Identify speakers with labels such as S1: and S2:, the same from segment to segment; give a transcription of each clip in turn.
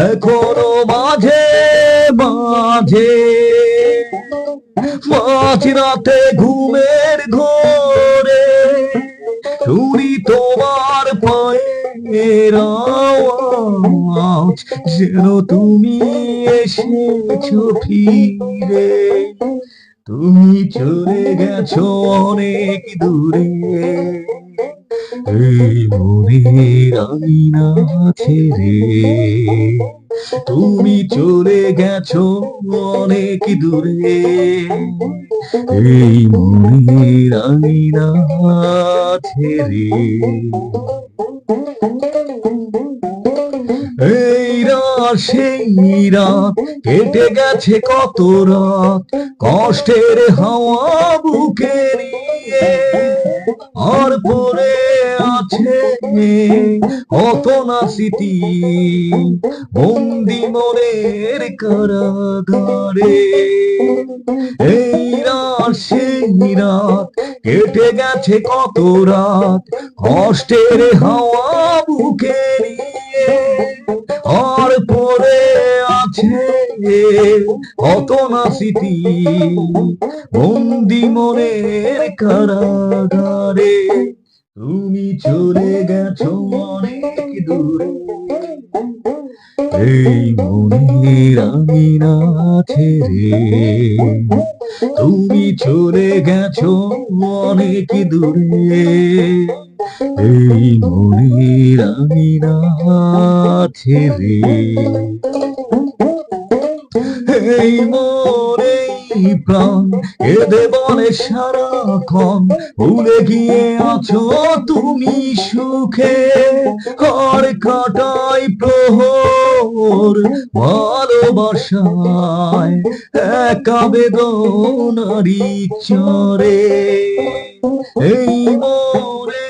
S1: এখনো মাঝে মাঝে মাঝরাতে ঘুমের ঘোরে শুনি তোমার পায়ের আওয়াজ, যেন তুমি এসেছো ফিরে। তুমি চলে গেছো অনেক দূরে, এই মনের আঙিনা ছেড়ে। তুমি চলে গেছো অনেক দূরে, এই মনের আঙিনা ছেড়ে। এই রাত সেই রাত কেটে গেছে কত রাত, কষ্টের হাওয়া বুকে নিয়ে। আর পরে আছে কত না স্মৃতি, বন্দি মনের কারাগারে। এই রাত সেই রাত কেটে গেছে কত রাত, কষ্টের হাওয়া বুকে নিয়ে। আর পরে আছে কত না স্মৃতি, বন্দি মনের কারাগারে। তুমি চলে গেছো অনেক দূরে, এই মনের আঙিনা ছেড়ে। তুমি চলে গেছো অনেক দূরে, এই মনের আঙিনা ছেড়ে। এই মনে প্রাণ কেঁদে বলে সারাক্ষণ, ভুলে গিয়ে আছো তুমি সুখে। আর কাটাই প্রহর ভালোবাসায়, একা বেদনারি চরে। এই মনে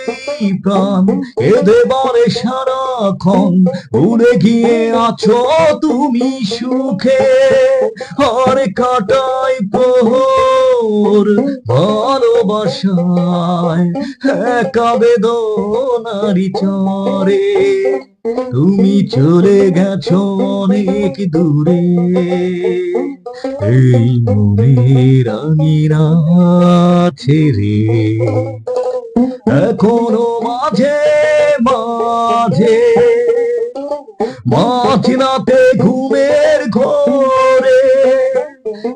S1: প্রাণ কেঁদে বলে সারাক্ষণ, ভুলে গিয়ে আছো তুমি সুখে। আর কাটাই প্রহর ভালোবাসায়, একা বেদনারি চরে। তুমি চলে গেছো অনেক দূরে, এই মনের আঙিনা ছেড়ে। এখনো মাঝে মাঝে মাঝরাতে ঘুমের ঘোরে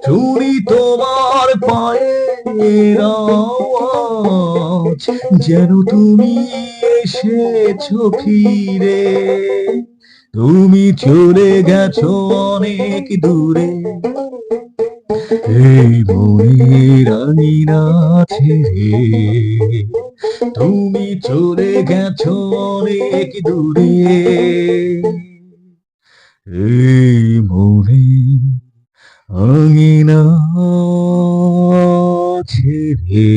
S1: শুনি তোমার পায়ের আওয়াজ, যেন তুমি এসেছো ফিরে। তুমি চলে গেছো অনেক দূরে, এই মনের আঙিনা ছেড়ে। তুমি চলে গেছো অনেক দূরে, এই মনের আঙিনা ছেড়ে।